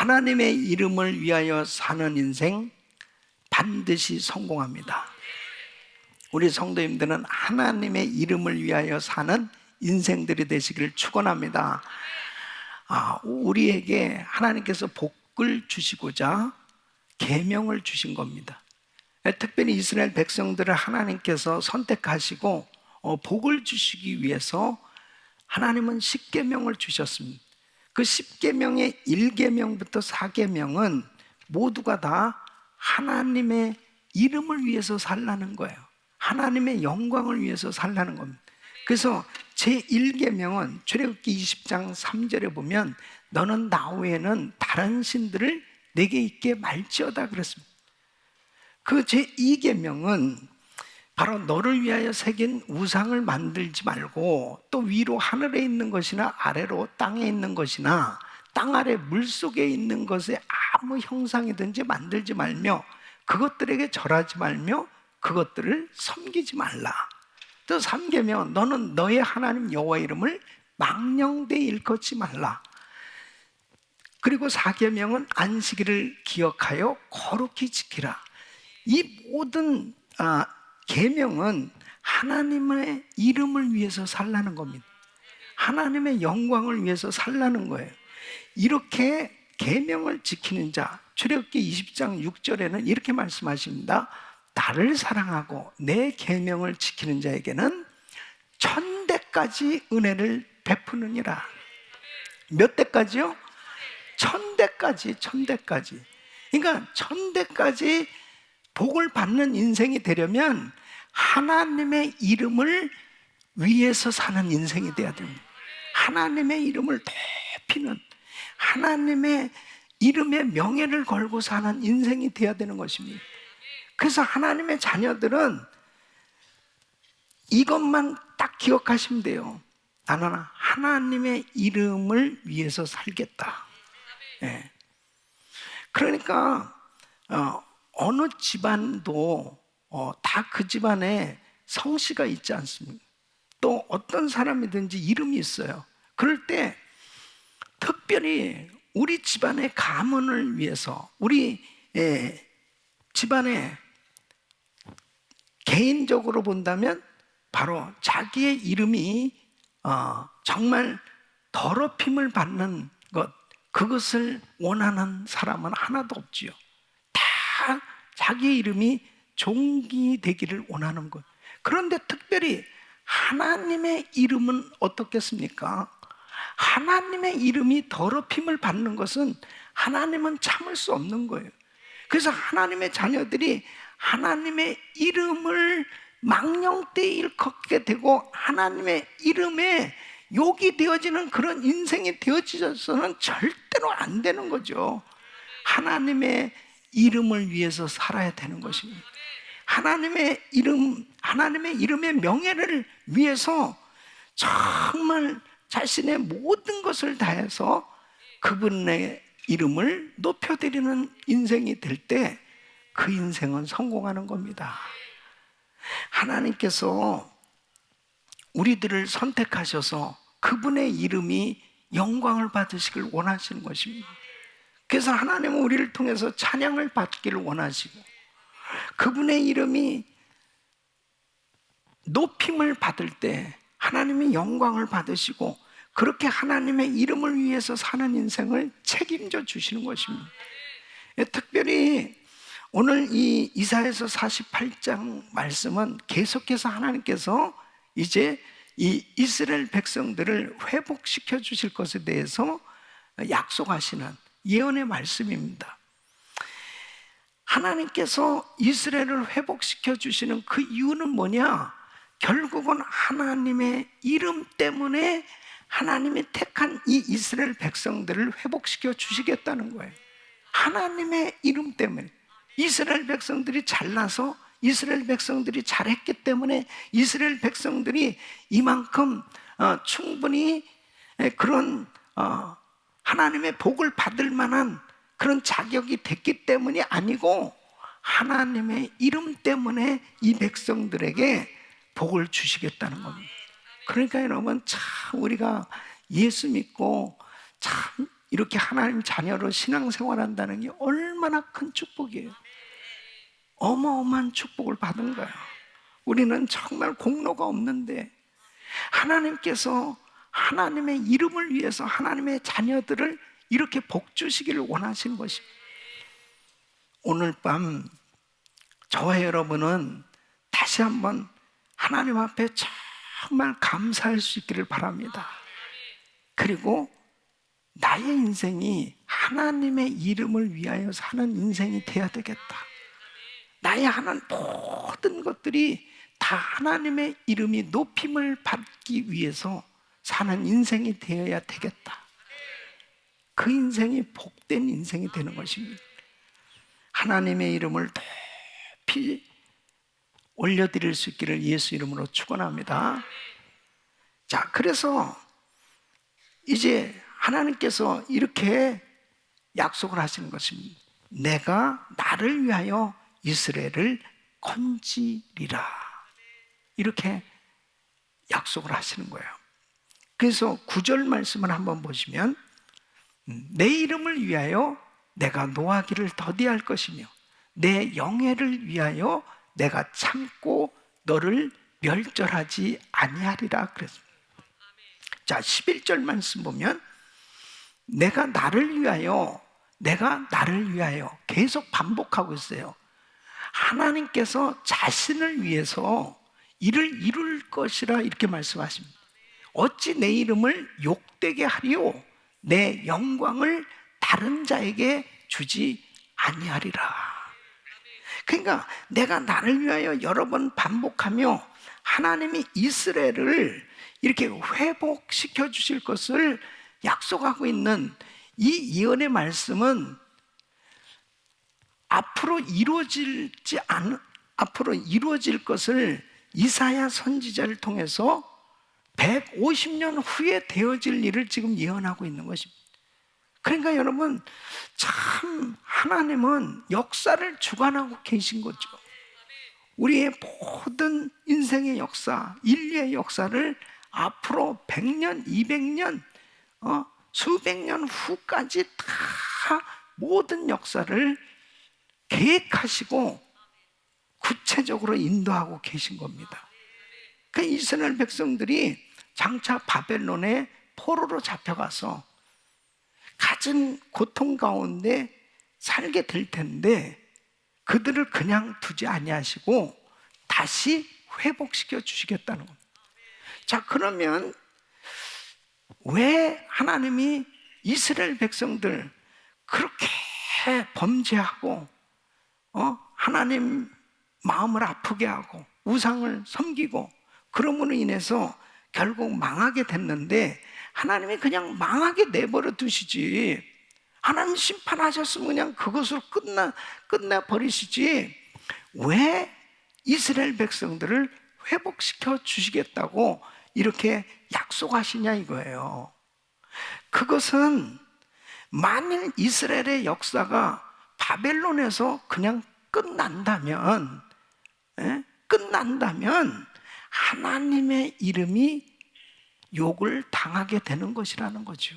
하나님의 이름을 위하여 사는 인생 반드시 성공합니다. 우리 성도님들은 하나님의 이름을 위하여 사는 인생들이 되시기를 축원합니다. 우리에게 하나님께서 복을 주시고자 계명을 주신 겁니다. 특별히 이스라엘 백성들을 하나님께서 선택하시고 복을 주시기 위해서 하나님은 10계명을 주셨습니다. 그 10계명의 1계명부터 4계명은 모두가 다 하나님의 이름을 위해서 살라는 거예요. 하나님의 영광을 위해서 살라는 겁니다. 그래서 제1계명은 출애굽기 20장 3절에 보면 너는 나 외에는 다른 신들을 내게 있게 말지어다 그랬습니다. 그 제2계명은 바로 너를 위하여 새긴 우상을 만들지 말고 또 위로 하늘에 있는 것이나 아래로 땅에 있는 것이나 땅 아래 물속에 있는 것에 아무 형상이든지 만들지 말며 그것들에게 절하지 말며 그것들을 섬기지 말라. 또 3계명 너는 너의 하나님 여호와 이름을 망령되이 일컫지 말라. 그리고 4계명은 안식일을 기억하여 거룩히 지키라. 이 모든 계명은 하나님의 이름을 위해서 살라는 겁니다. 하나님의 영광을 위해서 살라는 거예요. 이렇게 계명을 지키는 자, 출애굽기 20장 6절에는 이렇게 말씀하십니다. 나를 사랑하고 내 계명을 지키는 자에게는 1000대까지 은혜를 베푸느니라. 몇 대까지요? 1000대까지, 1000대까지. 그러니까 1000대까지 복을 받는 인생이 되려면 하나님의 이름을 위해서 사는 인생이 되어야 됩니다. 하나님의 이름을 높이는, 하나님의 이름의 명예를 걸고 사는 인생이 되어야 되는 것입니다. 그래서 하나님의 자녀들은 이것만 딱 기억하시면 돼요. 나는 하나님의 이름을 위해서 살겠다. 네. 그러니까 어느 집안도 다 그 집안에 성씨가 있지 않습니까? 또 어떤 사람이든지 이름이 있어요. 그럴 때 특별히 우리 집안의 가문을 위해서 우리 집안에 개인적으로 본다면 바로 자기의 이름이 정말 더럽힘을 받는 것, 그것을 원하는 사람은 하나도 없지요. 다 자기의 이름이 존귀되기를 원하는 것. 그런데 특별히 하나님의 이름은 어떻겠습니까? 하나님의 이름이 더럽힘을 받는 것은 하나님은 참을 수 없는 거예요. 그래서 하나님의 자녀들이 하나님의 이름을 망령되이 일컫게 되고 하나님의 이름에 욕이 되어지는 그런 인생이 되어지셔서는 절대로 안 되는 거죠. 하나님의 이름을 위해서 살아야 되는 것입니다. 하나님의 이름의 명예를 위해서 정말 자신의 모든 것을 다해서 그분의 이름을 높여드리는 인생이 될 때 그 인생은 성공하는 겁니다. 하나님께서 우리들을 선택하셔서 그분의 이름이 영광을 받으시길 원하시는 것입니다. 그래서 하나님은 우리를 통해서 찬양을 받기를 원하시고 그분의 이름이 높임을 받을 때 하나님이 영광을 받으시고 그렇게 하나님의 이름을 위해서 사는 인생을 책임져 주시는 것입니다. 특별히 오늘 이 이사야서 48장 말씀은 계속해서 하나님께서 이제 이 이스라엘 백성들을 회복시켜 주실 것에 대해서 약속하시는 예언의 말씀입니다. 하나님께서 이스라엘을 회복시켜 주시는 그 이유는 뭐냐? 결국은 하나님의 이름 때문에 하나님이 택한 이 이스라엘 백성들을 회복시켜 주시겠다는 거예요. 하나님의 이름 때문에. 이스라엘 백성들이 잘나서 이스라엘 백성들이 잘했기 때문에 이스라엘 백성들이 이만큼 충분히 그런 하나님의 복을 받을 만한 그런 자격이 됐기 때문이 아니고 하나님의 이름 때문에 이 백성들에게 복을 주시겠다는 겁니다. 그러니까 여러분 참 우리가 예수 믿고 참 이렇게 하나님 자녀로 신앙생활한다는 게 얼마나 큰 축복이에요. 어마어마한 축복을 받은 거예요. 우리는 정말 공로가 없는데 하나님께서 하나님의 이름을 위해서 하나님의 자녀들을 이렇게 복 주시기를 원하신 것입니다. 오늘 밤 저와 여러분은 다시 한번 하나님 앞에 정말 감사할 수 있기를 바랍니다. 그리고 나의 인생이 하나님의 이름을 위하여 사는 인생이 되어야 되겠다. 나의 하는 모든 것들이 다 하나님의 이름이 높임을 받기 위해서 사는 인생이 되어야 되겠다. 그 인생이 복된 인생이 되는 것입니다. 하나님의 이름을 높이 올려드릴 수 있기를 예수 이름으로 축원합니다. 자, 그래서 이제 하나님께서 이렇게 약속을 하시는 것입니다. 내가 나를 위하여 이스라엘을 건지리라. 이렇게 약속을 하시는 거예요. 그래서 9절 말씀을 한번 보시면 내 이름을 위하여 내가 노하기를 더디할 것이며 내 영예를 위하여 내가 참고 너를 멸절하지 아니하리라 그랬습니다. 자, 11절 말씀 보면 내가 나를 위하여 계속 반복하고 있어요. 하나님께서 자신을 위해서 이를 이룰 것이라 이렇게 말씀하십니다. 어찌 내 이름을 욕되게 하리요 내 영광을 다른 자에게 주지 아니하리라. 그러니까 내가 나를 위하여 여러 번 반복하며 하나님이 이스라엘을 이렇게 회복시켜 주실 것을 약속하고 있는 이 예언의 말씀은 앞으로 이루어질 것을 이사야 선지자를 통해서 150년 후에 되어질 일을 지금 예언하고 있는 것입니다. 그러니까 여러분, 참 하나님은 역사를 주관하고 계신 거죠. 우리의 모든 인생의 역사, 인류의 역사를 앞으로 100년, 200년, 수백 년 후까지 다 모든 역사를 계획하시고 구체적으로 인도하고 계신 겁니다. 그 이스라엘 백성들이 장차 바벨론의 포로로 잡혀가서 갖은 고통 가운데 살게 될 텐데 그들을 그냥 두지 아니하시고 다시 회복시켜 주시겠다는 겁니다. 자, 그러면 왜 하나님이 이스라엘 백성들 그렇게 범죄하고 하나님 마음을 아프게 하고 우상을 섬기고 그러므로 인해서 결국 망하게 됐는데 하나님이 그냥 망하게 내버려 두시지, 하나님 심판하셨으면 그냥 그것으로 끝나버리시지 왜 이스라엘 백성들을 회복시켜 주시겠다고 이렇게 약속하시냐 이거예요. 그것은 만일 이스라엘의 역사가 바벨론에서 그냥 끝난다면 하나님의 이름이 욕을 당하게 되는 것이라는 거죠.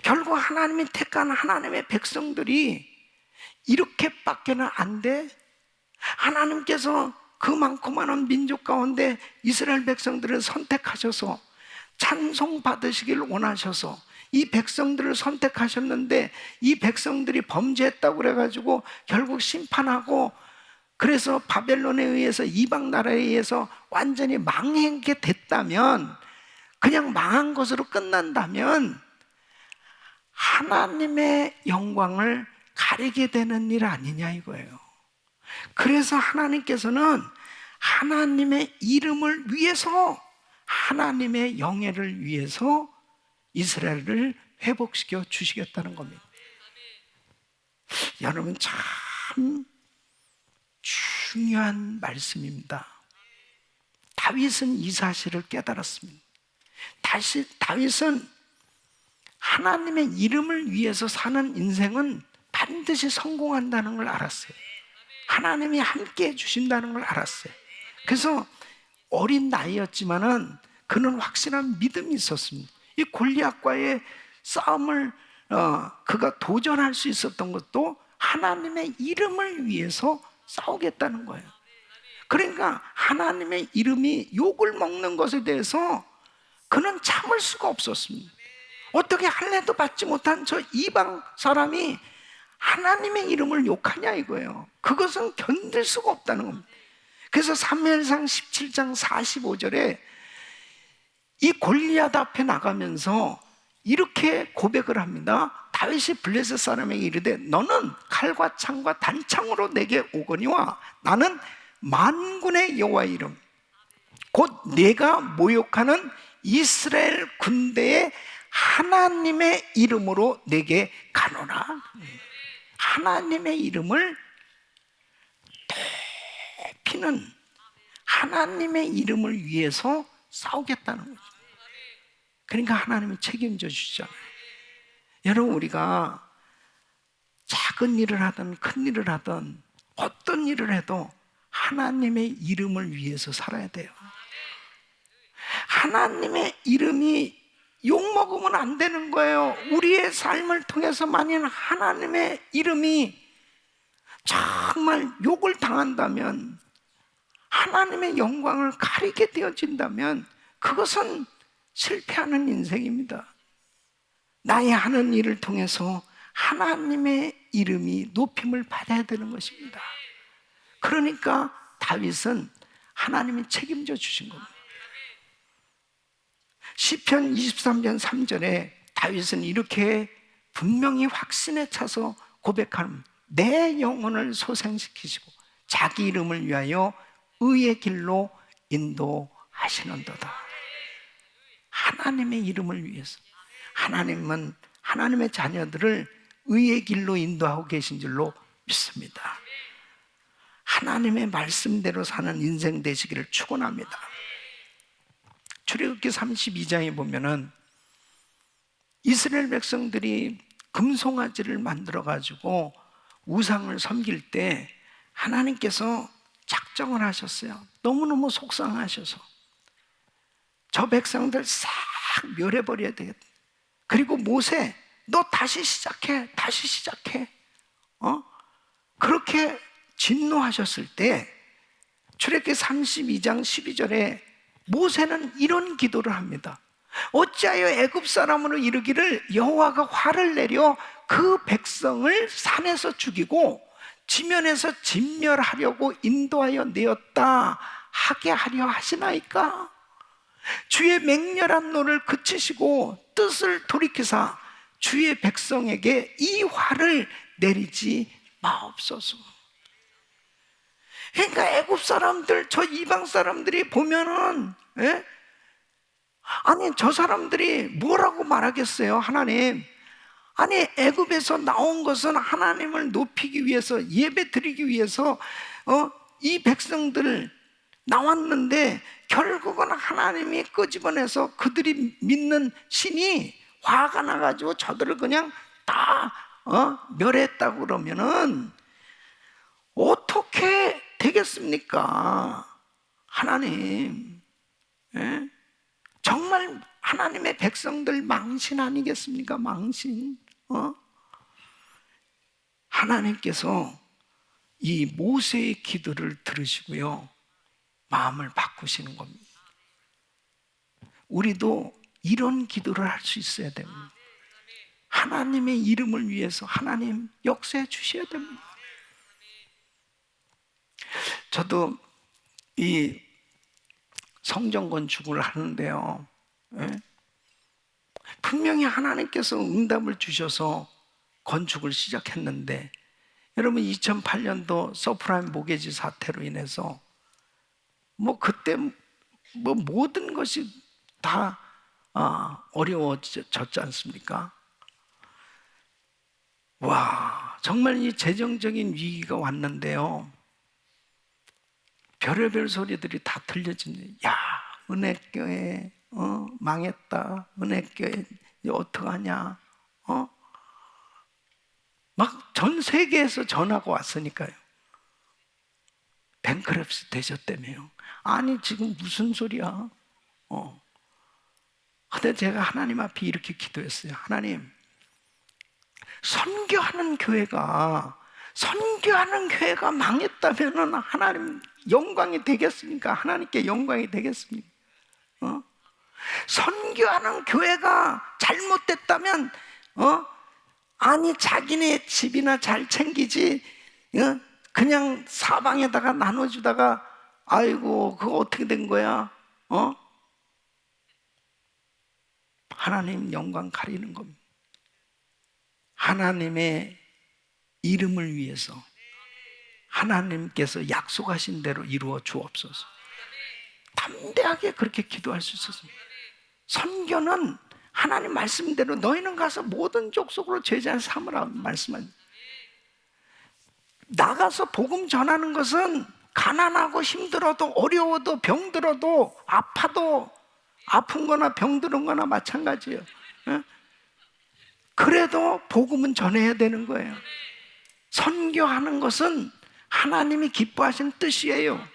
결국 하나님이 택한 하나님의 백성들이 이렇게밖에는 안 돼. 하나님께서 그 많고 많은 민족 가운데 이스라엘 백성들을 선택하셔서 찬송 받으시길 원하셔서 이 백성들을 선택하셨는데 이 백성들이 범죄했다고 그래가지고 결국 심판하고 그래서 바벨론에 의해서 이방 나라에 의해서 완전히 망하게 됐다면, 그냥 망한 것으로 끝난다면 하나님의 영광을 가리게 되는 일 아니냐 이거예요. 그래서 하나님께서는 하나님의 이름을 위해서, 하나님의 영예를 위해서 이스라엘을 회복시켜 주시겠다는 겁니다. 여러분, 참 중요한 말씀입니다. 다윗은 이 사실을 깨달았습니다. 다윗은 하나님의 이름을 위해서 사는 인생은 반드시 성공한다는 걸 알았어요. 하나님이 함께 해주신다는 걸 알았어요. 그래서 어린 나이였지만은 그는 확실한 믿음이 있었습니다. 이 골리앗과의 싸움을 그가 도전할 수 있었던 것도 하나님의 이름을 위해서 싸우겠다는 거예요. 그러니까 하나님의 이름이 욕을 먹는 것에 대해서 그는 참을 수가 없었습니다. 어떻게 할례도 받지 못한 저 이방 사람이 하나님의 이름을 욕하냐 이거예요. 그것은 견딜 수가 없다는 겁니다. 그래서 사무엘상 17장 45절에 이 골리앗 앞에 나가면서 이렇게 고백을 합니다. 다윗이 블레셋 사람에게 이르되 너는 칼과 창과 단창으로 내게 오거니와 나는 만군의 여호와의 이름 곧 내가 모욕하는 이스라엘 군대의 하나님의 이름으로 내게 가노라. 하나님의 이름을 높이는 하나님의 이름을 위해서 싸우겠다는 거죠. 그러니까 하나님은 책임져 주시잖아요. 여러분, 우리가 작은 일을 하든 큰 일을 하든 어떤 일을 해도 하나님의 이름을 위해서 살아야 돼요. 하나님의 이름이 욕먹으면 안 되는 거예요. 우리의 삶을 통해서 만약 하나님의 이름이 정말 욕을 당한다면, 하나님의 영광을 가리게 되어진다면 그것은 실패하는 인생입니다. 나의 하는 일을 통해서 하나님의 이름이 높임을 받아야 되는 것입니다. 그러니까 다윗은 하나님이 책임져 주신 겁니다. 시편 23편 3절에 다윗은 이렇게 분명히 확신에 차서 고백하는, 내 영혼을 소생시키시고 자기 이름을 위하여 의의 길로 인도하시는도다. 하나님의 이름을 위해서, 하나님은 하나님의 자녀들을 의의 길로 인도하고 계신 줄로 믿습니다. 하나님의 말씀대로 사는 인생 되시기를 축원합니다. 출애굽기 32장에 보면은 이스라엘 백성들이 금송아지를 만들어 가지고 우상을 섬길 때 하나님께서 작정을 하셨어요. 너무너무 속상하셔서 저 백성들 싹 멸해버려야 되겠다. 그리고 모세, 너 다시 시작해, 다시 시작해. 그렇게 진노하셨을 때 출애굽기 32장 12절에 모세는 이런 기도를 합니다. 어찌하여 애굽 사람으로 이르기를 여호와가 화를 내려 그 백성을 산에서 죽이고 지면에서 진멸하려고 인도하여 내었다 하게 하려 하시나이까? 주의 맹렬한 노를 그치시고 뜻을 돌이키사 주의 백성에게 이 화를 내리지 마옵소서. 그러니까 애굽 사람들, 저 이방 사람들이 보면은, 아니 저 사람들이 뭐라고 말하겠어요? 하나님, 아니 애굽에서 나온 것은 하나님을 높이기 위해서, 예배 드리기 위해서 이 백성들 나왔는데 결국은 하나님이 끄집어내서 그들이 믿는 신이 화가 나가지고 저들을 그냥 다 멸했다고 그러면은 어떻게 되겠습니까? 하나님, 정말 하나님의 백성들 망신 아니겠습니까? 망신. 하나님께서 이 모세의 기도를 들으시고요, 마음을 바꾸시는 겁니다. 우리도 이런 기도를 할 수 있어야 됩니다. 하나님의 이름을 위해서 하나님 역사해 주셔야 됩니다. 저도 이 성전 건축을 하는데요, 분명히 하나님께서 응답을 주셔서 건축을 시작했는데, 여러분 2008년도 서프라임 모게지 사태로 인해서 그때 모든 것이 다 어려워졌지 않습니까? 와, 정말 이 재정적인 위기가 왔는데요, 별의별 소리들이 다 들려집니다. 야, 은혜교회 망했다. 은혜교회 이제 어떡하냐. 막 전 세계에서 전화가 왔으니까요. 뱅크랩스 되셨다며요. 아니 지금 무슨 소리야? 근데 제가 하나님 앞에 이렇게 기도했어요. 하나님, 선교하는 교회가 망했다면 하나님 영광이 되겠습니까? 하나님께 영광이 되겠습니까? 선교하는 교회가 잘못됐다면 아니 자기네 집이나 잘 챙기지 그냥 사방에다가 나눠주다가 아이고 그거 어떻게 된 거야? 하나님 영광 가리는 겁니다. 하나님의 이름을 위해서 하나님께서 약속하신 대로 이루어 주옵소서. 담대하게 그렇게 기도할 수 있었습니다. 선교는 하나님 말씀대로 너희는 가서 모든 족속으로 제자 삼으라 말씀합니다. 나가서 복음 전하는 것은 가난하고 힘들어도 어려워도 병들어도 아파도 아픈 거나 병들은 거나 마찬가지예요. 그래도 복음은 전해야 되는 거예요. 선교하는 것은 하나님이 기뻐하시는 뜻이에요.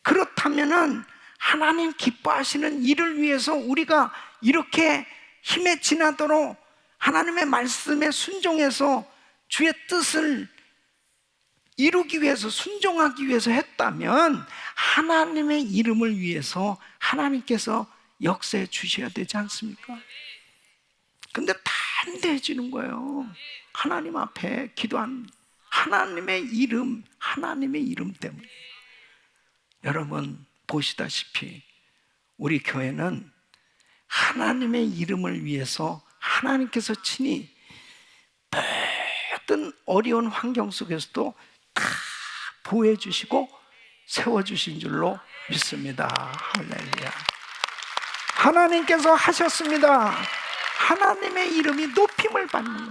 그렇다면은 하나님 기뻐하시는 일을 위해서 우리가 이렇게 힘에 지나도록 하나님의 말씀에 순종해서 주의 뜻을 이루기 위해서 순종하기 위해서 했다면 하나님의 이름을 위해서 하나님께서 역사해 주셔야 되지 않습니까? 근데 담대해지는 거예요. 하나님 앞에 기도한 하나님의 이름 때문에. 여러분 보시다시피 우리 교회는 하나님의 이름을 위해서 하나님께서 친히 모든 어려운 환경 속에서도 다 보호해 주시고 세워주신 줄로 믿습니다. 할렐루야. 하나님께서 하셨습니다. 하나님의 이름이 높임을 받는 거예요.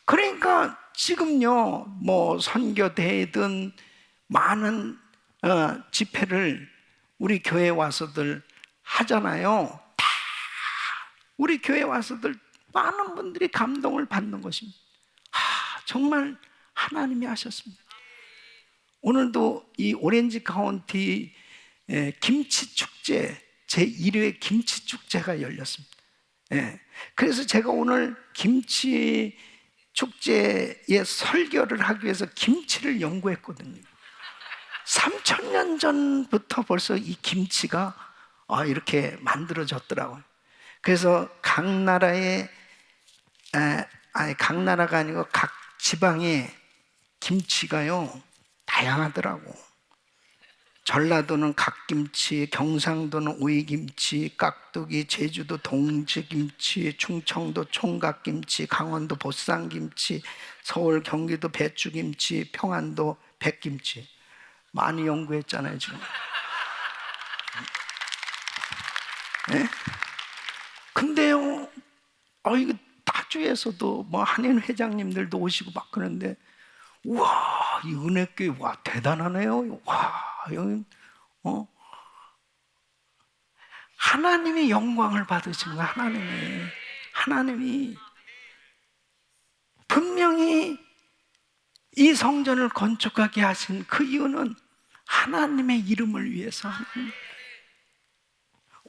그러니까 지금요 뭐 선교대회든 많은 집회를 우리 교회 와서들 하잖아요. 다 우리 교회 와서들 많은 분들이 감동을 받는 것입니다. 정말 하나님이 하셨습니다. 오늘도 이 오렌지 카운티 김치 축제 제1회 김치 축제가 열렸습니다. 그래서 제가 오늘 김치 축제에 설교를 하기 위해서 김치를 연구했거든요. 3,000년 전부터 벌써 이 김치가 이렇게 만들어졌더라고요. 그래서 각 나라의 각 나라가 아니고 각 지방의 김치가요 다양하더라고. 전라도는 갓김치, 경상도는 오이김치, 깍두기, 제주도 동지김치, 충청도 총각김치, 강원도 보쌈김치, 서울 경기도 배추김치, 평안도 백김치. 많이 연구했잖아요 지금. 네? 근데요 이거 타주에서도 뭐 한인 회장님들도 오시고 막 그러는데 와, 이 은혜교회 와 대단하네요. 와, 여기 하나님이 영광을 받으신 거야. 하나님이 분명히 이 성전을 건축하게 하신 그 이유는 하나님의 이름을 위해서.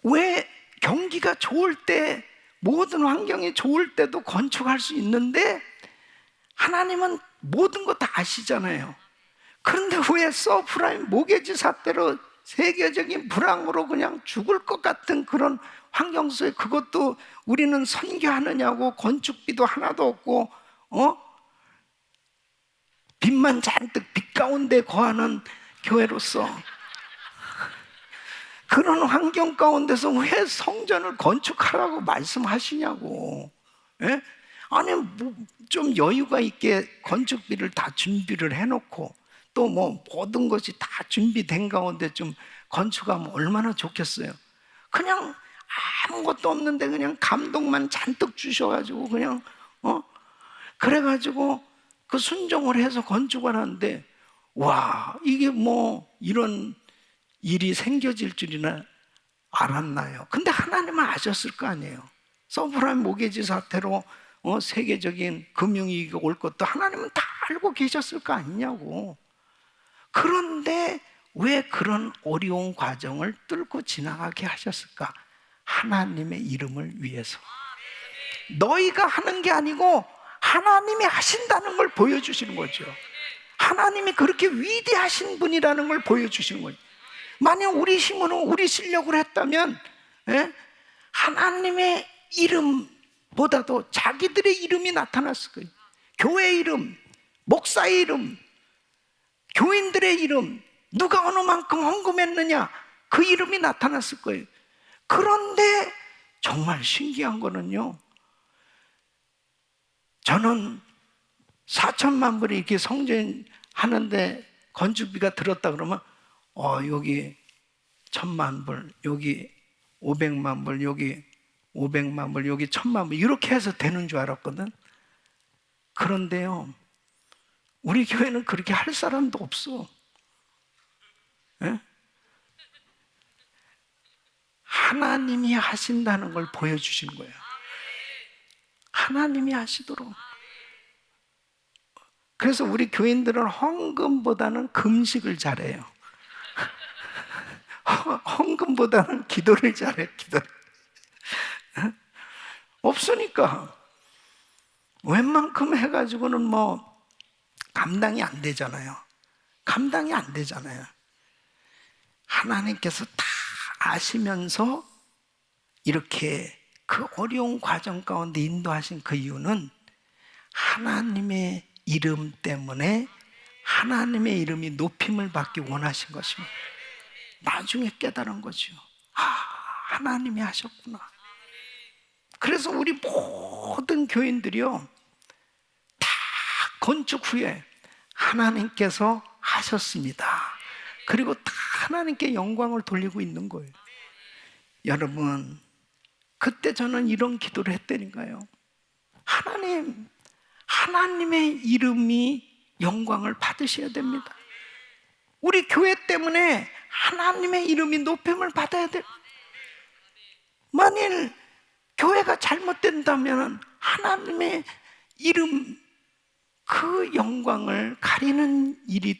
왜 경기가 좋을 때 모든 환경이 좋을 때도 건축할 수 있는데 하나님은 모든 거 다 아시잖아요. 그런데 왜 서프라임 모계지 사태로 세계적인 불황으로 그냥 죽을 것 같은 그런 환경 속에 그것도 우리는 선교하느냐고 건축비도 하나도 없고 빚만 잔뜩 빚 가운데 거하는 교회로서 그런 환경 가운데서 왜 성전을 건축하라고 말씀하시냐고. 예? 아니 좀 여유가 있게 건축비를 다 준비를 해놓고 또 뭐 모든 것이 다 준비된 가운데 좀 건축하면 얼마나 좋겠어요. 그냥 아무것도 없는데 그냥 감동만 잔뜩 주셔가지고 그냥 그래가지고 그 순종을 해서 건축을 하는데 와 이게 뭐 이런 일이 생겨질 줄이나 알았나요? 근데 하나님은 아셨을 거 아니에요. 서브라임 모계지 사태로 세계적인 금융위기가 올 것도 하나님은 다 알고 계셨을 거 아니냐고. 그런데 왜 그런 어려운 과정을 뚫고 지나가게 하셨을까? 하나님의 이름을 위해서. 너희가 하는 게 아니고 하나님이 하신다는 걸 보여주시는 거죠. 하나님이 그렇게 위대하신 분이라는 걸 보여주시는 거죠. 만약 우리 힘으로, 우리 실력으로 했다면, 하나님의 이름보다도 자기들의 이름이 나타났을 거예요. 교회 이름, 목사의 이름, 교인들의 이름, 누가 어느 만큼 헌금했느냐, 그 이름이 나타났을 거예요. 그런데 정말 신기한 거는요, 저는 4천만 불이 이렇게 성전 하는데 건축비가 들었다 그러면 여기 1,000만 불, 여기 500만 불, 여기 500만 불, 여기 1,000만 불, 이렇게 해서 되는 줄 알았거든. 그런데요, 우리 교회는 그렇게 할 사람도 없어. 예? 하나님이 하신다는 걸 보여주신 거예요. 하나님이 하시도록. 그래서 우리 교인들은 헌금보다는 금식을 잘해요. 헌금보다는 기도를 잘해요. 기도. 없으니까 웬만큼 해가지고는 뭐 감당이 안 되잖아요. 감당이 안 되잖아요. 하나님께서 다 아시면서 이렇게 그 어려운 과정 가운데 인도하신 그 이유는 하나님의 이름 때문에 하나님의 이름이 높임을 받기 원하신 것입니다. 나중에 깨달은 거죠. 하나님이 하셨구나. 그래서 우리 모든 교인들이요, 다 건축 후에 하나님께서 하셨습니다. 그리고 다 하나님께 영광을 돌리고 있는 거예요. 여러분, 그때 저는 이런 기도를 했다니까요. 하나님의 이름이 영광을 받으셔야 됩니다. 우리 교회 때문에 하나님의 이름이 높임을 받아야 돼요. 만일 교회가 잘못된다면 하나님의 이름, 그 영광을 가리는 일이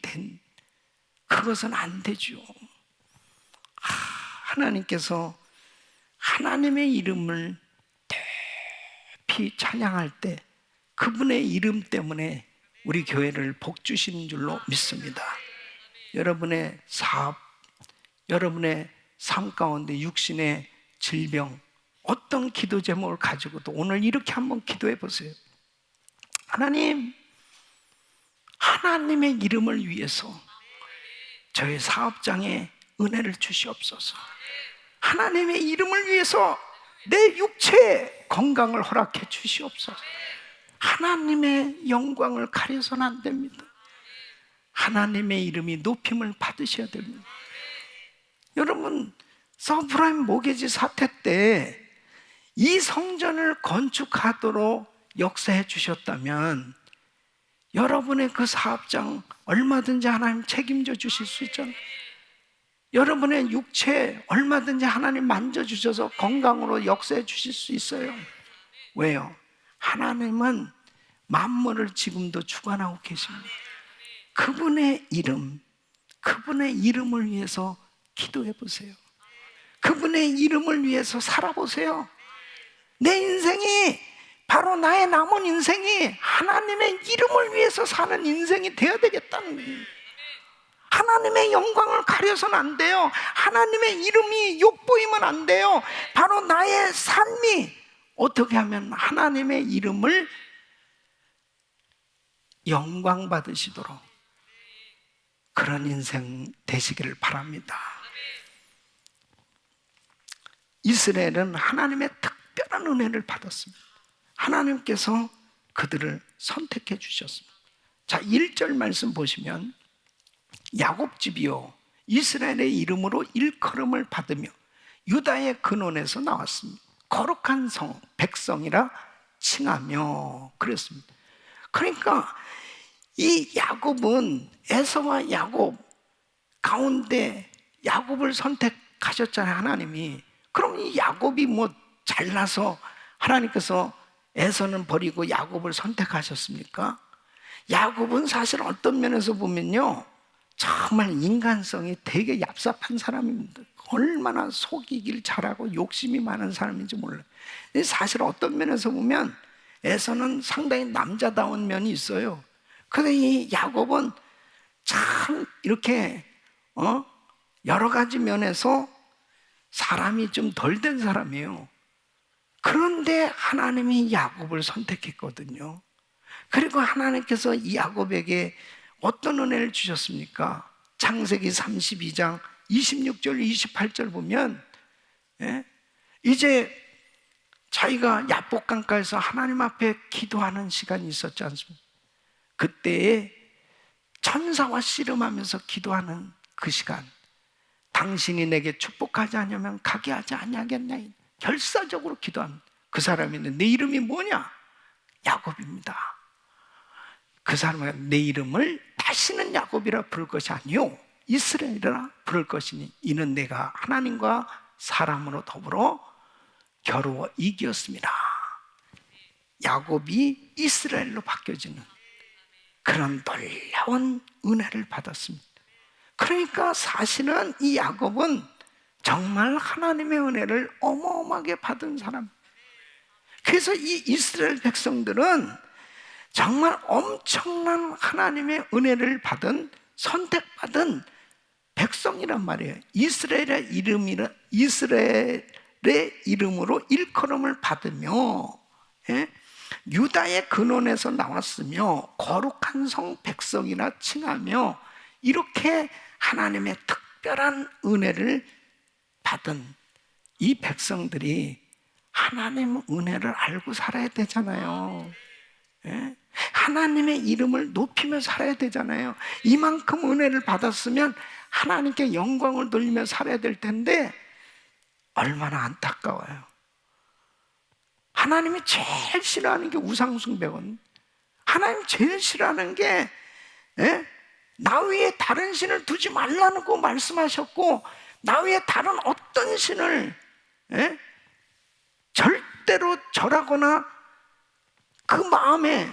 그것은 안 되죠. 하나님께서 하나님의 이름을 대피 찬양할 때 그분의 이름 때문에 우리 교회를 복 주시는 줄로 믿습니다. 여러분의 사업, 여러분의 삶 가운데 육신의 질병, 어떤 기도 제목을 가지고도 오늘 이렇게 한번 기도해 보세요. 하나님, 하나님의 이름을 위해서 저의 사업장에 은혜를 주시옵소서. 하나님의 이름을 위해서 내 육체의 건강을 허락해 주시옵소서. 하나님의 영광을 가려서는 안 됩니다. 하나님의 이름이 높임을 받으셔야 됩니다. 여러분, 서브라임 모게지 사태 때 이 성전을 건축하도록 역사해 주셨다면 여러분의 그 사업장 얼마든지 하나님 책임져 주실 수 있잖아요. 여러분의 육체 얼마든지 하나님 만져주셔서 건강으로 역사해 주실 수 있어요. 왜요? 하나님은 만물을 지금도 주관하고 계십니다. 그분의 이름을 위해서 기도해 보세요. 그분의 이름을 위해서 살아보세요. 내 인생이, 바로 나의 남은 인생이 하나님의 이름을 위해서 사는 인생이 되어야 되겠다는 거예요. 하나님의 영광을 가려서는 안 돼요. 하나님의 이름이 욕보이면 안 돼요. 바로 나의 삶이 어떻게 하면 하나님의 이름을 영광 받으시도록 그런 인생 되시기를 바랍니다. 이스라엘은 하나님의 특별한 은혜를 받았습니다. 하나님께서 그들을 선택해 주셨습니다. 자, 1절 말씀 보시면 야곱 집이요 이스라엘의 이름으로 일컬음을 받으며 유다의 근원에서 나왔습니다. 거룩한 성, 백성이라 칭하며 그랬습니다. 그러니까 이 야곱은 에서와 야곱 가운데 야곱을 선택하셨잖아요, 하나님이. 그럼 이 야곱이 뭐 잘나서 하나님께서 에서는 버리고 야곱을 선택하셨습니까? 야곱은 사실 어떤 면에서 보면요, 정말 인간성이 되게 얍삽한 사람입니다. 얼마나 속이길 잘하고 욕심이 많은 사람인지 몰라요. 사실 어떤 면에서 보면 에서는 상당히 남자다운 면이 있어요. 그런데 이 야곱은 참 이렇게 여러 가지 면에서 사람이 좀 덜 된 사람이에요. 그런데 하나님이 야곱을 선택했거든요. 그리고 하나님께서 이 야곱에게 어떤 은혜를 주셨습니까? 창세기 32장 26절 28절 보면 이제 자기가 야복강가에서 하나님 앞에 기도하는 시간이 있었지 않습니까? 그때에 천사와 씨름하면서 기도하는 그 시간, 당신이 내게 축복하지 않으면 가게 하지 아니하겠나, 결사적으로 기도한 그 사람이 있는데, 내 이름이 뭐냐? 야곱입니다. 그 사람은 내 이름을 다시는 야곱이라 부를 것이 아니요 이스라엘이라 부를 것이니 이는 내가 하나님과 사람으로 더불어 겨루어 이겼습니다. 야곱이 이스라엘로 바뀌어지는 그런 놀라운 은혜를 받았습니다. 그러니까 사실은 이 야곱은 정말 하나님의 은혜를 어마어마하게 받은 사람. 그래서 이 이스라엘 백성들은 정말 엄청난 하나님의 은혜를 받은, 선택받은 백성이란 말이에요. 이스라엘의 이름으로 일컬음을 받으며, 유다의 근원에서 나왔으며 거룩한 성 백성이라 칭하며, 이렇게 하나님의 특별한 은혜를 받은 이 백성들이 하나님의 은혜를 알고 살아야 되잖아요. 하나님의 이름을 높이며 살아야 되잖아요. 이만큼 은혜를 받았으면 하나님께 영광을 돌리며 살아야 될 텐데 얼마나 안타까워요. 하나님이 제일 싫어하는 게 우상숭배거든요. 하나님 제일 싫어하는 게 나 위에 다른 신을 두지 말라는 거 말씀하셨고, 나 위에 다른 어떤 신을 절대로 절하거나 그 마음에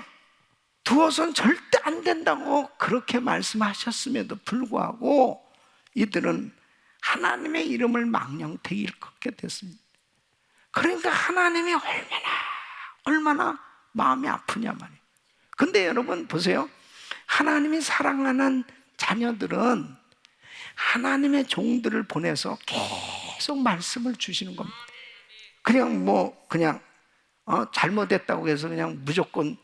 두어서는 절대 안 된다고 그렇게 말씀하셨음에도 불구하고 이들은 하나님의 이름을 망령되이 일컫게 됐습니다. 그러니까 하나님이 얼마나 마음이 아프냐 말이에요. 근데 여러분 보세요. 하나님이 사랑하는 자녀들은 하나님의 종들을 보내서 계속 말씀을 주시는 겁니다. 그냥 잘못했다고 해서 그냥 무조건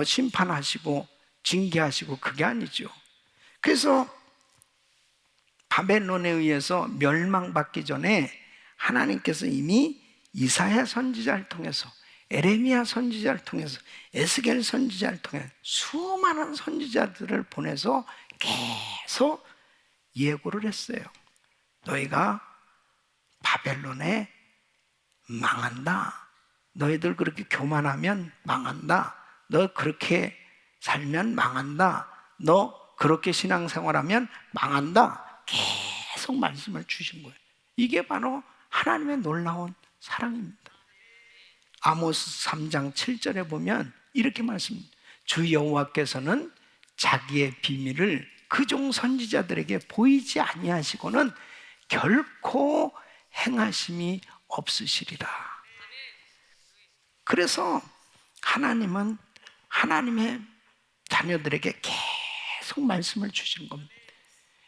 심판하시고 징계하시고 그게 아니죠. 그래서 바벨론에 의해서 멸망받기 전에 하나님께서 이미 이사야 선지자를 통해서, 에레미야 선지자를 통해서, 에스겔 선지자를 통해 수많은 선지자들을 보내서 계속 예고를 했어요. 너희가 바벨론에 망한다. 너희들 그렇게 교만하면 망한다. 너 그렇게 살면 망한다. 너 그렇게 신앙생활하면 망한다. 계속 말씀을 주신 거예요. 이게 바로 하나님의 놀라운 사랑입니다. 아모스 3장 7절에 보면 이렇게 말씀합니다. 주 여호와께서는 자기의 비밀을 그종 선지자들에게 보이지 아니하시고는 결코 행하심이 없으시리라. 그래서 하나님은 하나님의 자녀들에게 계속 말씀을 주시는 겁니다.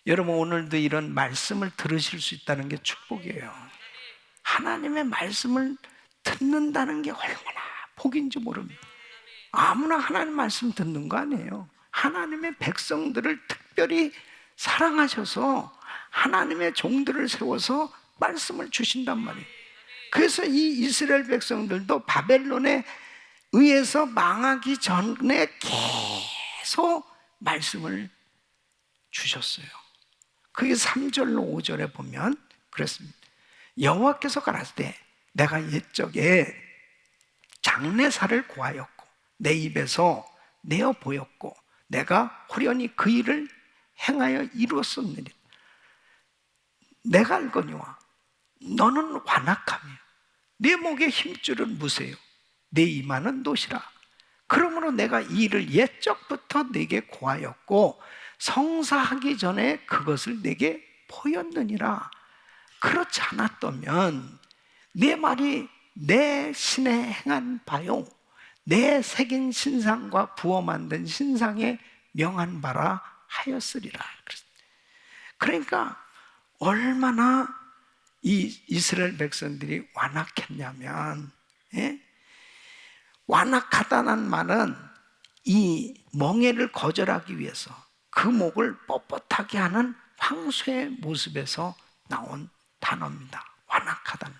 여러분 오늘도 이런 말씀을 들으실 수 있다는 게 축복이에요. 하나님의 말씀을 듣는다는 게 얼마나 복인지 모릅니다. 아무나 하나님 말씀 듣는 거 아니에요. 하나님의 백성들을 특별히 사랑하셔서 하나님의 종들을 세워서 말씀을 주신단 말이에요. 그래서 이 이스라엘 백성들도 바벨론에 의해서 망하기 전에 계속 말씀을 주셨어요. 그게 3절로 5절에 보면 그랬습니다. 여호와께서 가라사대 내가 옛적에 장래사를 고하였고 내 입에서 내어 보였고 내가 호련히 그 일을 행하여 이루었었느니라. 내가 알거니와 너는 완악하며 내 목에 힘줄은 무쇠요 내 이마는 노시라. 그러므로 내가 이 일을 옛적부터 네게 고하였고 성사하기 전에 그것을 내게 보였느니라. 그렇지 않았다면 내 말이 내 신에 행한 바요, 내 새긴 신상과 부어 만든 신상에 명한 바라 하였으리라. 그러니까 얼마나 이 이스라엘 백성들이 완악했냐면, 예? 완악하다는 말은 이 멍에를 거절하기 위해서 그 목을 뻣뻣하게 하는 황소의 모습에서 나온 단어입니다. 완악하다는.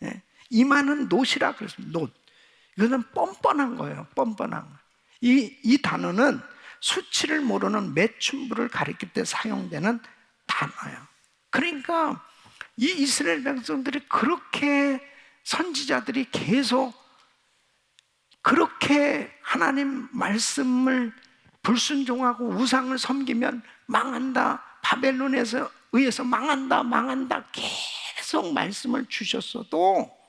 예? 이마는 놋이라 그랬습니다. 놋. 이거는 뻔뻔한 거예요. 뻔뻔한 거. 이 단어는 수치를 모르는 매춘부를 가리킬 때 사용되는 단어예요. 그러니까 이 이스라엘 백성들이 그렇게, 선지자들이 계속 그렇게 하나님 말씀을 불순종하고 우상을 섬기면 망한다, 바벨론에서 의해서 망한다 계속 말씀을 주셨어도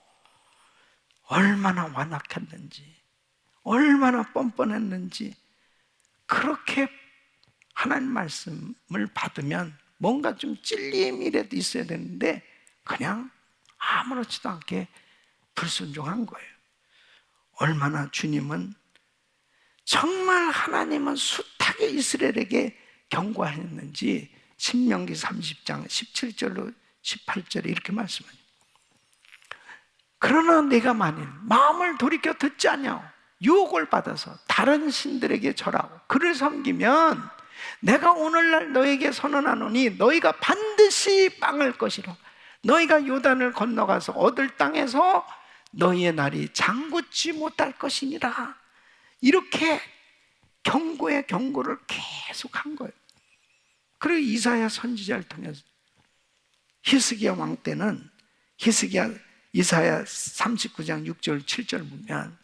얼마나 완악했는지, 얼마나 뻔뻔했는지, 그렇게 하나님 말씀을 받으면 뭔가 좀 찔림이라도 있어야 되는데 그냥 아무렇지도 않게 불순종한 거예요. 얼마나 주님은, 정말 하나님은 숱하게 이스라엘에게 경고하였는지 신명기 30장 17절로 18절에 이렇게 말씀합니다. 그러나 내가 만일 마음을 돌이켜 듣지 않냐고 유혹을 받아서 다른 신들에게 절하고 그를 섬기면 내가 오늘날 너에게 선언하노니 너희가 반드시 망할 것이라. 너희가 요단을 건너가서 얻을 땅에서 너희의 날이 장구치 못할 것이니라. 이렇게 경고의 경고를 계속 한 거예요. 그리고 이사야 선지자를 통해서 히스기야 왕 때는 이사야 39장 6절 7절 보면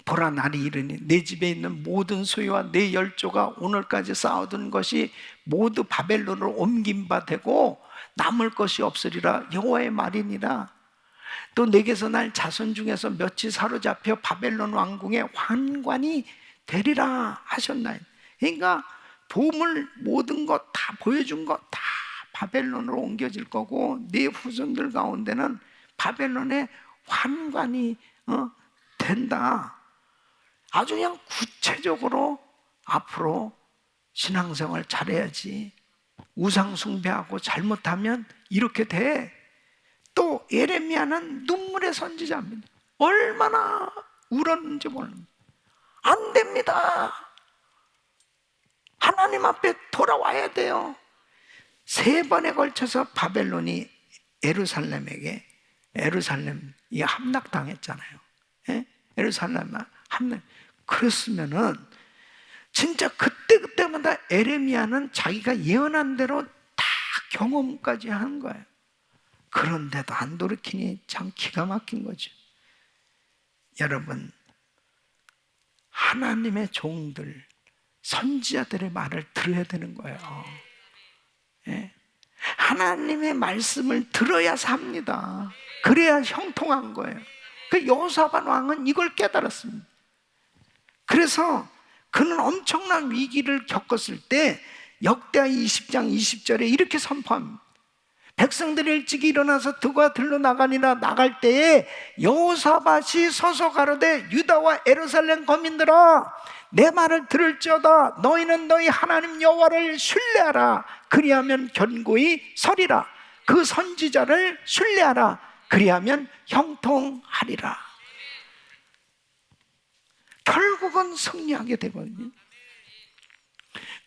보라, 날이 이르니 내 집에 있는 모든 소유와 내 열조가 오늘까지 쌓아둔 것이 모두 바벨론으로 옮긴 바 되고 남을 것이 없으리라. 여호와의 말이니라. 또 내게서 날 자손 중에서 몇이 사로잡혀 바벨론 왕궁의 환관이 되리라 하셨나요? 그러니까 보물 모든 것 다 보여준 것 다 바벨론으로 옮겨질 거고 네 후손들 가운데는 바벨론의 환관이 된다. 아주 그냥 구체적으로 앞으로 신앙생활 잘해야지, 우상 숭배하고 잘못하면 이렇게 돼. 또 예레미야는 눈물의 선지자입니다. 얼마나 울었는지 모릅니다. 안 됩니다. 하나님 앞에 돌아와야 돼요. 3번에 걸쳐서 바벨론이 에루살렘이 함락당했잖아요. 예? 에루살렘 함락. 그랬으면은 진짜 그때마다 예레미야는 자기가 예언한 대로 다 경험까지 한 거예요. 그런데도 안 돌이키니 참 기가 막힌 거죠. 여러분, 하나님의 종들, 선지자들의 말을 들어야 되는 거예요. 예? 하나님의 말씀을 들어야 삽니다. 그래야 형통한 거예요. 그 여호사밧 왕은 이걸 깨달았습니다. 그래서 그는 엄청난 위기를 겪었을 때 역대하 20장 20절에 이렇게 선포합니다. 백성들이 일찍 일어나서 들과 들로 나가니라. 나갈 때에 여호사밧이 서서 가로되 유다와 예루살렘 거민들아, 내 말을 들을지어다. 너희는 너희 하나님 여호와를 신뢰하라. 그리하면 견고히 서리라. 그 선지자를 신뢰하라. 그리하면 형통하리라. 결국은 승리하게 되거든요.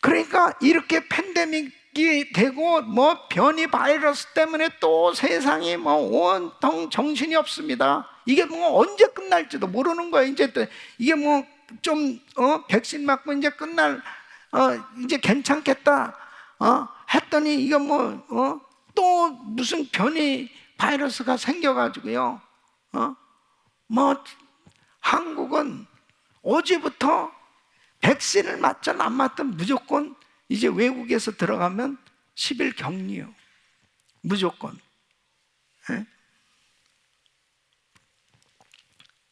그러니까 이렇게 팬데믹이 되고 변이 바이러스 때문에 또 세상이 온통 정신이 없습니다. 이게 언제 끝날지도 모르는 거예요. 이제 또 이게 좀 백신 맞고 이제 이제 괜찮겠다 했더니 이거 또 무슨 변이 바이러스가 생겨가지고요. 한국은 어제부터 백신을 맞든 안 맞든 무조건 이제 외국에서 들어가면 10일 격리요. 무조건. 예?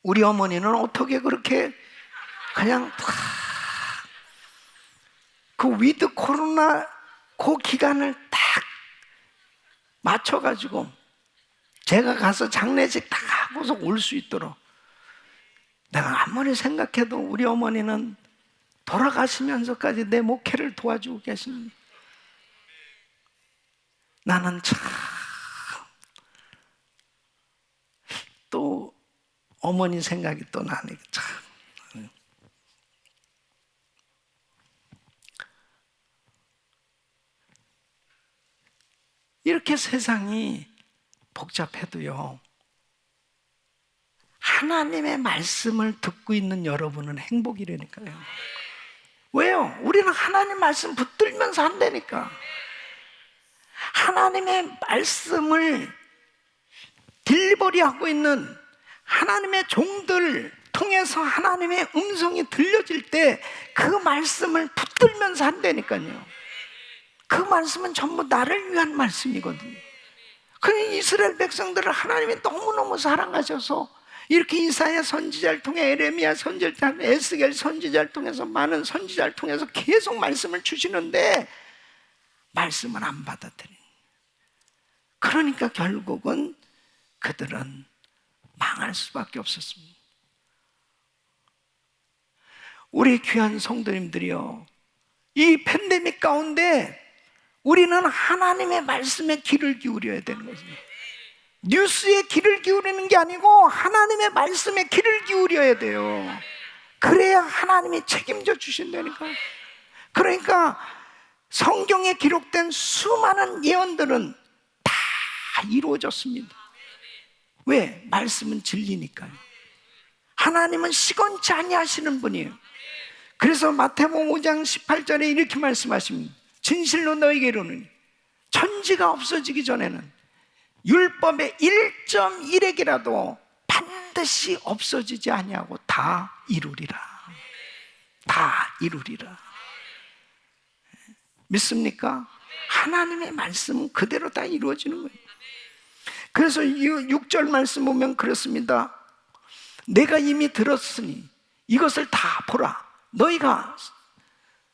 우리 어머니는 어떻게 그렇게 그냥 그 위드 코로나 그 기간을 딱 맞춰가지고 제가 가서 장례식 다 하고서 올 수 있도록, 내가 아무리 생각해도 우리 어머니는 돌아가시면서까지 내 목회를 도와주고 계십니다. 나는 참 또 어머니 생각이 또 나니까 참. 이렇게 세상이 복잡해도요, 하나님의 말씀을 듣고 있는 여러분은 행복이라니까요. 왜요? 우리는 하나님 말씀 붙들면서 한다니까. 하나님의 말씀을 딜리버리하고 있는 하나님의 종들 통해서 하나님의 음성이 들려질 때 그 말씀을 붙들면서 한다니까요. 그 말씀은 전부 나를 위한 말씀이거든요. 그러니 이스라엘 백성들을 하나님이 너무너무 사랑하셔서 이렇게 이사야 선지자를 통해, 에레미야 선지자를 통해, 에스겔 선지자를 통해서, 많은 선지자를 통해서 계속 말씀을 주시는데 말씀을 안 받아들이는, 그러니까 결국은 그들은 망할 수밖에 없었습니다. 우리 귀한 성도님들이요, 이 팬데믹 가운데 우리는 하나님의 말씀에 귀를 기울여야 되는 거죠. 뉴스에 귀를 기울이는 게 아니고 하나님의 말씀에 귀를 기울여야 돼요. 그래야 하나님이 책임져 주신다니까. 그러니까 성경에 기록된 수많은 예언들은 다 이루어졌습니다. 왜? 말씀은 진리니까요. 하나님은 시건치 아니하시는 분이에요. 그래서 마태복음 5장 18절에 이렇게 말씀하십니다. 진실로 너희에게 이르노니 천지가 없어지기 전에는 율법의 1.1핵이라도 반드시 없어지지 아니하고 다 이루리라. 다 이루리라. 믿습니까? 하나님의 말씀은 그대로 다 이루어지는 거예요. 그래서 6절 말씀 보면 그렇습니다. 내가 이미 들었으니 이것을 다 보라. 너희가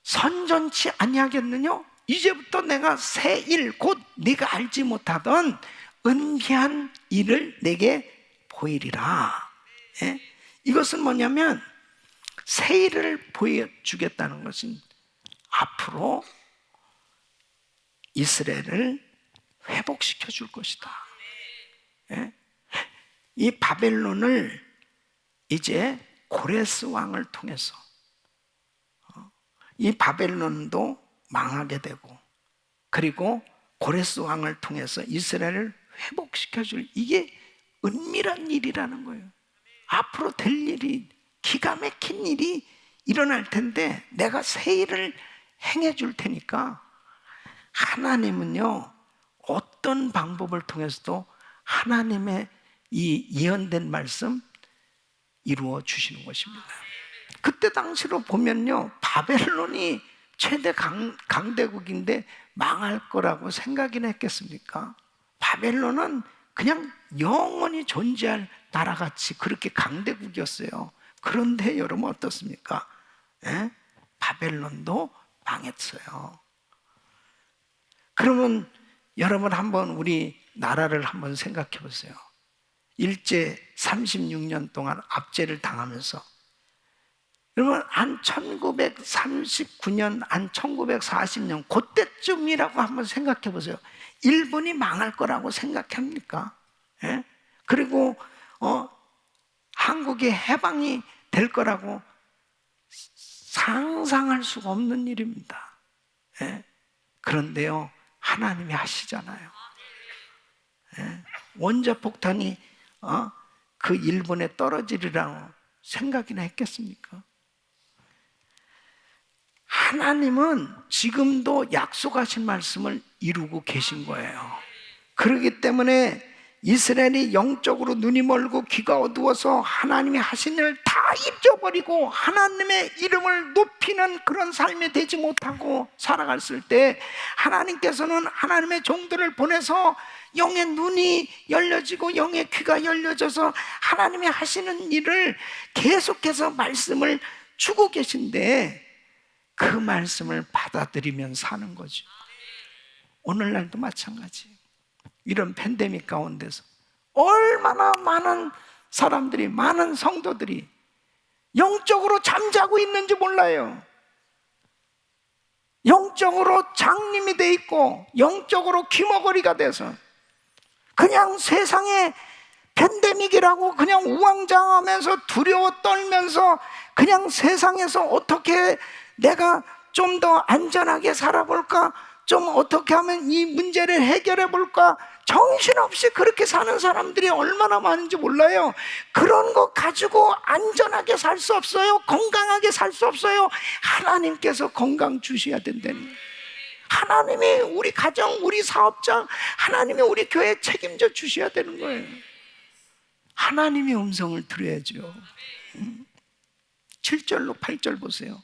선전치 아니하겠느냐? 이제부터 내가 새 일, 곧 네가 알지 못하던 은비한 일을 내게 보이리라. 예? 이것은 뭐냐면 새 일을 보여주겠다는 것은 앞으로 이스라엘을 회복시켜 줄 것이다. 예? 이 바벨론을 이제 고레스 왕을 통해서 이 바벨론도 망하게 되고, 그리고 고레스 왕을 통해서 이스라엘을 회복시켜줄, 이게 은밀한 일이라는 거예요. 앞으로 될 일이, 기가 막힌 일이 일어날 텐데 내가 새 일을 행해 줄 테니까, 하나님은요 어떤 방법을 통해서도 하나님의 이 예언된 말씀 이루어 주시는 것입니다. 그때 당시로 보면요, 바벨론이 최대 강대국인데 망할 거라고 생각이나 했겠습니까? 바벨론은 그냥 영원히 존재할 나라같이 그렇게 강대국이었어요. 그런데 여러분 어떻습니까? 예? 바벨론도 망했어요. 그러면 여러분 한번 우리 나라를 한번 생각해 보세요. 일제 36년 동안 압제를 당하면서, 여러분 한 1939년, 한 1940년 그때쯤이라고 한번 생각해 보세요. 일본이 망할 거라고 생각합니까? 예? 그리고 한국이 해방이 될 거라고 상상할 수가 없는 일입니다. 예? 그런데요 하나님이 하시잖아요. 예? 원자폭탄이 그 일본에 떨어지리라고 생각이나 했겠습니까? 하나님은 지금도 약속하신 말씀을 이루고 계신 거예요. 그렇기 때문에 이스라엘이 영적으로 눈이 멀고 귀가 어두워서 하나님이 하신 일을 다 잊어버리고 하나님의 이름을 높이는 그런 삶이 되지 못하고 살아갔을 때, 하나님께서는 하나님의 종들을 보내서 영의 눈이 열려지고 영의 귀가 열려져서 하나님이 하시는 일을 계속해서 말씀을 주고 계신데, 그 말씀을 받아들이면 사는 거죠. 오늘날도 마찬가지예요. 이런 팬데믹 가운데서 얼마나 많은 사람들이, 많은 성도들이 영적으로 잠자고 있는지 몰라요. 영적으로 장님이 돼 있고 영적으로 귀머거리가 돼서 그냥 세상에 팬데믹이라고 그냥 우왕좌왕하면서 두려워 떨면서 그냥 세상에서 어떻게 내가 좀 더 안전하게 살아볼까, 좀 어떻게 하면 이 문제를 해결해 볼까, 정신없이 그렇게 사는 사람들이 얼마나 많은지 몰라요. 그런 거 가지고 안전하게 살 수 없어요. 건강하게 살 수 없어요. 하나님께서 건강 주셔야 된다는 거예요. 하나님이 우리 가정, 우리 사업장, 하나님이 우리 교회 책임져 주셔야 되는 거예요. 하나님의 음성을 들어야죠. 7절로 8절 보세요.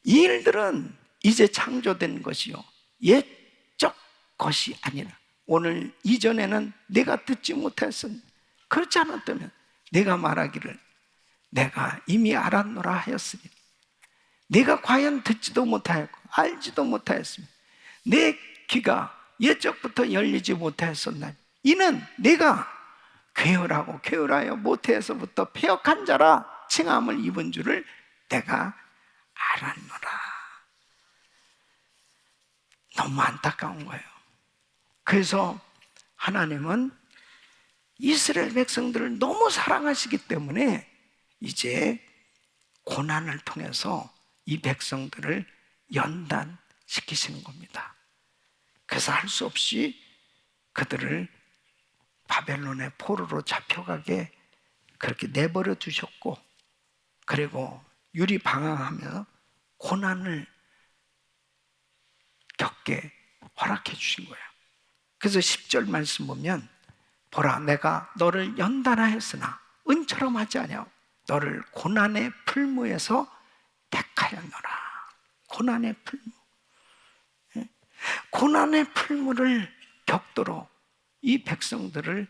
이 일들은 이제 창조된 것이요 옛적 것이 아니라, 오늘 이전에는 내가 듣지 못했으니, 그렇지 않았다면 내가 말하기를 내가 이미 알았노라 하였으니, 내가 과연 듣지도 못하였고 알지도 못하였으며 내 귀가 옛적부터 열리지 못하였었나니, 이는 내가 괴열하고 괴열하여 모태에서부터 패역한 자라 칭함을 입은 줄을 내가 알았노라. 너무 안타까운 거예요. 그래서 하나님은 이스라엘 백성들을 너무 사랑하시기 때문에 이제 고난을 통해서 이 백성들을 연단시키시는 겁니다. 그래서 할 수 없이 그들을 바벨론의 포로로 잡혀가게 그렇게 내버려 두셨고, 그리고 유리방황하며 고난을 겪게 허락해 주신 거예요. 그래서 10절 말씀 보면, 보라 내가 너를 연단하였으나 은처럼 하지 아니하고 너를 고난의 풀무에서 택하였노라. 고난의 풀무, 고난의 풀무를 겪도록 이 백성들을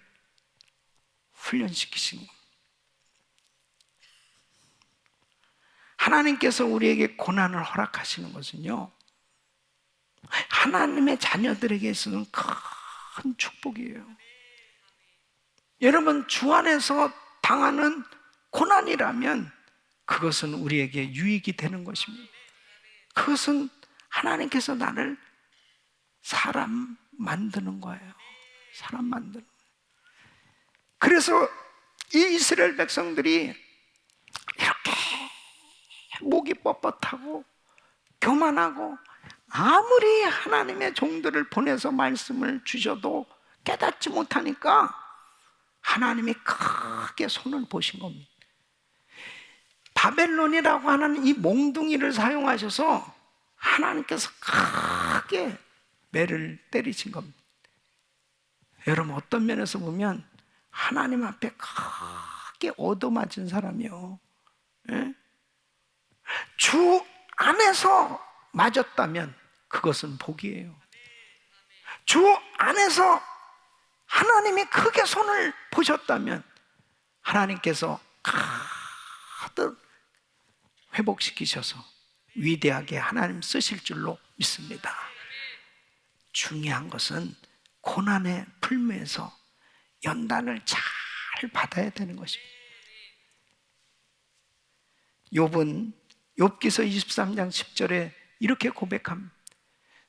훈련시키신 겁니다. 하나님께서 우리에게 고난을 허락하시는 것은요, 하나님의 자녀들에게 있어서는 큰 축복이에요. 여러분, 주 안에서 당하는 고난이라면 그것은 우리에게 유익이 되는 것입니다. 그것은 하나님께서 나를 사람 만드는 거예요. 사람 만드는 거예요. 그래서 이 이스라엘 백성들이 이렇게 목이 뻣뻣하고 교만하고 아무리 하나님의 종들을 보내서 말씀을 주셔도 깨닫지 못하니까 하나님이 크게 손을 보신 겁니다. 바벨론이라고 하는 이 몽둥이를 사용하셔서 하나님께서 크게 매를 때리신 겁니다. 여러분, 어떤 면에서 보면 하나님 앞에 크게 얻어맞은 사람이요, 주 안에서 맞았다면 그것은 복이에요. 주 안에서 하나님이 크게 손을 보셨다면 하나님께서 가득 회복시키셔서 위대하게 하나님 쓰실 줄로 믿습니다. 중요한 것은 고난의 풀무에서 연단을 잘 받아야 되는 것입니다. 욥은 욥기서 23장 10절에 이렇게 고백합니다.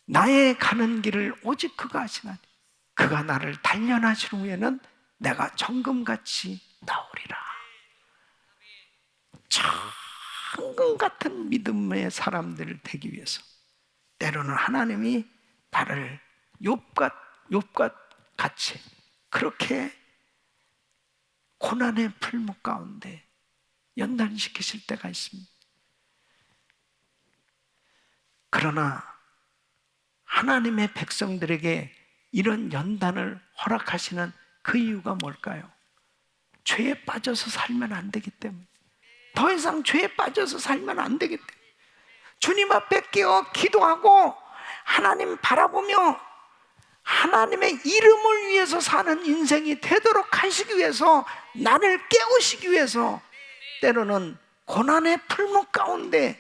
나의 가는 길을 오직 그가 아시나니 그가 나를 단련하신 후에는 내가 정금같이 나오리라. 정금 같은 믿음의 사람들을 되기 위해서 때로는 하나님이 나를 욥과 같이 그렇게 고난의 풀무 가운데 연단시키실 때가 있습니다. 그러나 하나님의 백성들에게 이런 연단을 허락하시는 그 이유가 뭘까요? 죄에 빠져서 살면 안 되기 때문에, 더 이상 죄에 빠져서 살면 안 되기 때문에 주님 앞에 끼어 기도하고 하나님 바라보며 하나님의 이름을 위해서 사는 인생이 되도록 하시기 위해서, 나를 깨우시기 위해서 때로는 고난의 풀무 가운데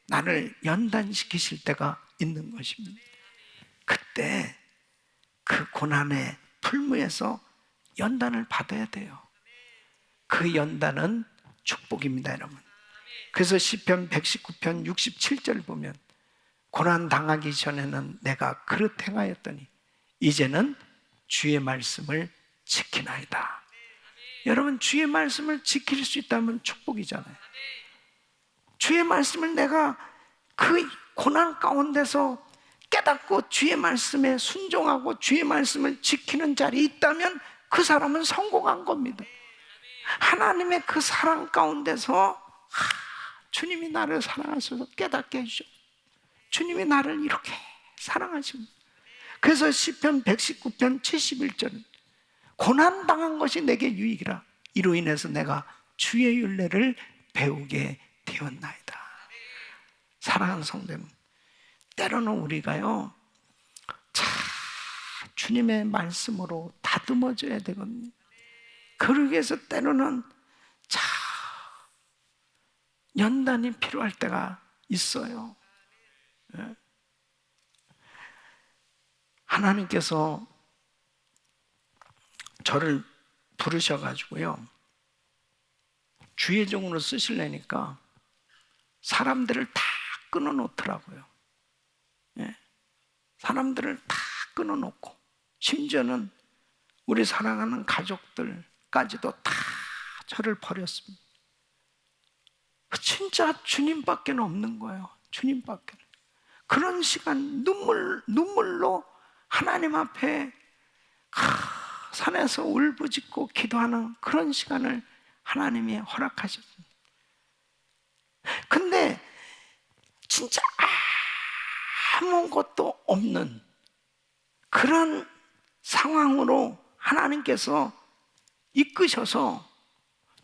나를 연단시키실 때가 있는 것입니다. 그때 그 고난의 풀무에서 연단을 받아야 돼요. 그 연단은 축복입니다, 여러분. 그래서 시편 119편 67절 보면 고난 당하기 전에는 내가 그릇 행하였더니 이제는 주의 말씀을 지키나이다. 여러분, 주의 말씀을 지킬 수 있다면 축복이잖아요. 주의 말씀을 내가 그 고난 가운데서 깨닫고 주의 말씀에 순종하고 주의 말씀을 지키는 자리에 있다면 그 사람은 성공한 겁니다. 하나님의 그 사랑 가운데서 주님이 나를 사랑하셔서 깨닫게 해주셔. 주님이 나를 이렇게 사랑하십니다. 그래서 시편 119편 71절은 고난당한 것이 내게 유익이라 이로 인해서 내가 주의 율례를 배우게 되었나이다. 사랑하는 성도님, 때로는 우리가요, 주님의 말씀으로 다듬어져야 되거든요. 그러기 위해서 때로는 연단이 필요할 때가 있어요. 하나님께서 저를 부르셔가지고요, 주의 종으로 쓰시려니까 사람들을 다 끊어놓더라고요. 사람들을 다 끊어놓고 심지어는 우리 사랑하는 가족들까지도 다 저를 버렸습니다. 진짜 주님밖에 없는 거예요. 주님밖에. 그런 시간 눈물로 하나님 앞에 산에서 울부짖고 기도하는 그런 시간을 하나님이 허락하셨습니다. 근데 진짜 아무것도 없는 그런 상황으로 하나님께서 이끄셔서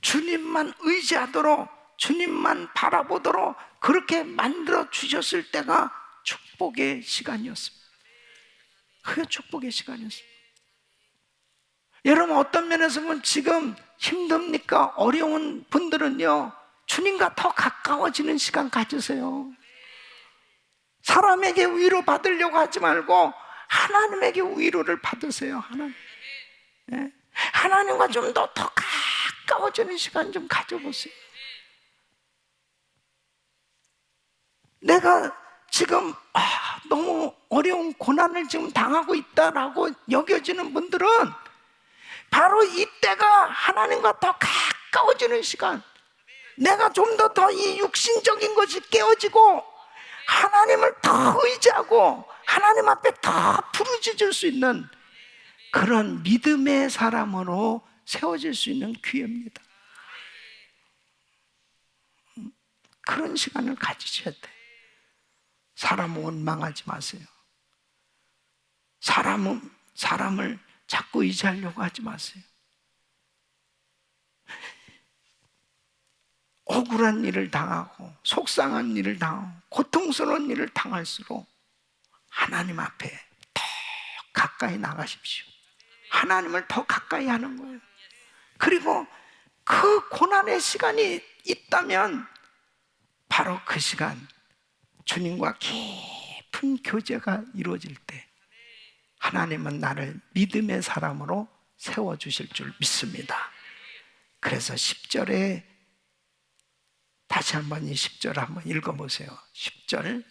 주님만 의지하도록, 주님만 바라보도록 그렇게 만들어 주셨을 때가 축복의 시간이었습니다. 그게 축복의 시간이었습니다. 여러분, 어떤 면에서 보면 지금 힘듭니까? 어려운 분들은요, 주님과 더 가까워지는 시간 가지세요. 사람에게 위로 받으려고 하지 말고 하나님에게 위로를 받으세요. 하나님과 좀 더 가까워지는 시간 좀 가져보세요. 내가 지금 너무 어려운 고난을 지금 당하고 있다라고 여겨지는 분들은 바로 이때가 하나님과 더 가까워지는 시간, 내가 좀 더 이 육신적인 것이 깨어지고 하나님을 더 의지하고 하나님 앞에 더 부르짖을 수 있는 그런 믿음의 사람으로 세워질 수 있는 기회입니다. 그런 시간을 가지셔야 돼. 사람을 원망하지 마세요. 사람을 자꾸 의지하려고 하지 마세요. 억울한 일을 당하고 속상한 일을 당하고 고통스러운 일을 당할수록 하나님 앞에 더 가까이 나가십시오. 하나님을 더 가까이 하는 거예요. 그리고 그 고난의 시간이 있다면 바로 그 시간 주님과 깊은 교제가 이루어질 때 하나님은 나를 믿음의 사람으로 세워주실 줄 믿습니다. 그래서 10절에 다시 한번 이 10절 한번 읽어보세요. 10절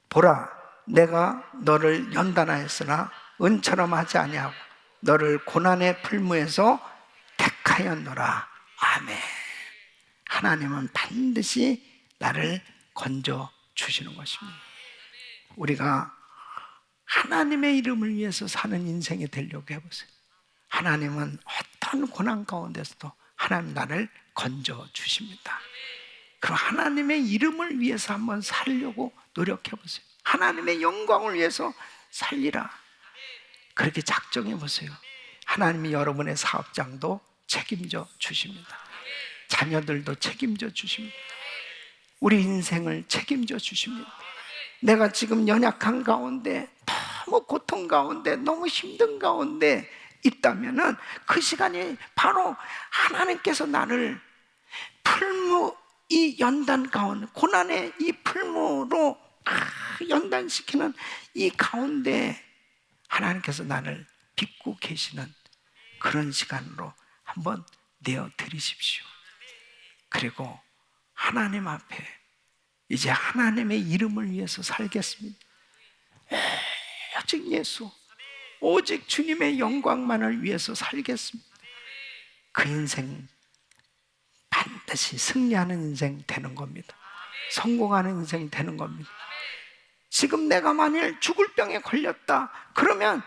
보라, 내가 너를 연단하였으나 은처럼 하지 아니하고 너를 고난의 풀무에서 택하였노라. 아멘. 하나님은 반드시 나를 건져 주시는 것입니다. 우리가 하나님의 이름을 위해서 사는 인생이 되려고 해보세요. 하나님은 어떤 고난 가운데서도 하나님 나를 건져 주십니다. 그럼 하나님의 이름을 위해서 한번 살려고 노력해 보세요. 하나님의 영광을 위해서 살리라. 그렇게 작정해 보세요. 하나님이 여러분의 사업장도 책임져 주십니다. 자녀들도 책임져 주십니다. 우리 인생을 책임져 주십니다. 내가 지금 연약한 가운데, 너무 고통 가운데, 너무 힘든 가운데 있다면은 그 시간이 바로 하나님께서 나를 풀무 이 연단 가운데, 고난의 이 풀무로 연단시키는 이 가운데 하나님께서 나를 빚고 계시는 그런 시간으로 한번 내어 드리십시오. 그리고 하나님 앞에 이제 하나님의 이름을 위해서 살겠습니다. 오직 예수, 오직 주님의 영광만을 위해서 살겠습니다. 그 인생 반드시 승리하는 인생 되는 겁니다. 성공하는 인생 되는 겁니다. 지금 내가 만일 죽을 병에 걸렸다 그러면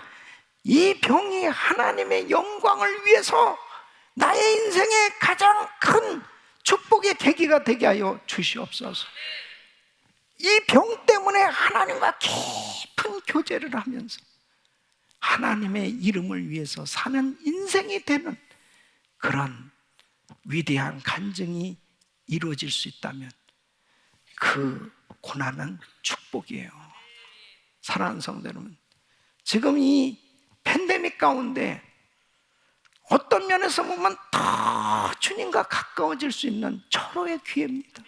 이 병이 하나님의 영광을 위해서 나의 인생의 가장 큰 축복의 계기가 되게 하여 주시옵소서. 이 병 때문에 하나님과 깊은 교제를 하면서 하나님의 이름을 위해서 사는 인생이 되는 그런 위대한 간증이 이루어질 수 있다면 그 고난은 축복이에요. 사랑하는 성도 여러분, 지금 이 팬데믹 가운데 어떤 면에서 보면 더 주님과 가까워질 수 있는 절호의 기회입니다.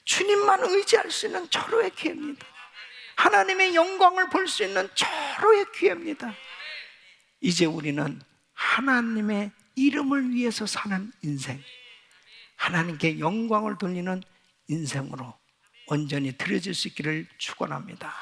주님만 의지할 수 있는 절호의 기회입니다. 하나님의 영광을 볼 수 있는 절호의 기회입니다. 이제 우리는 하나님의 이름을 위해서 사는 인생, 하나님께 영광을 돌리는 인생으로 온전히 드려질 수 있기를 축원합니다.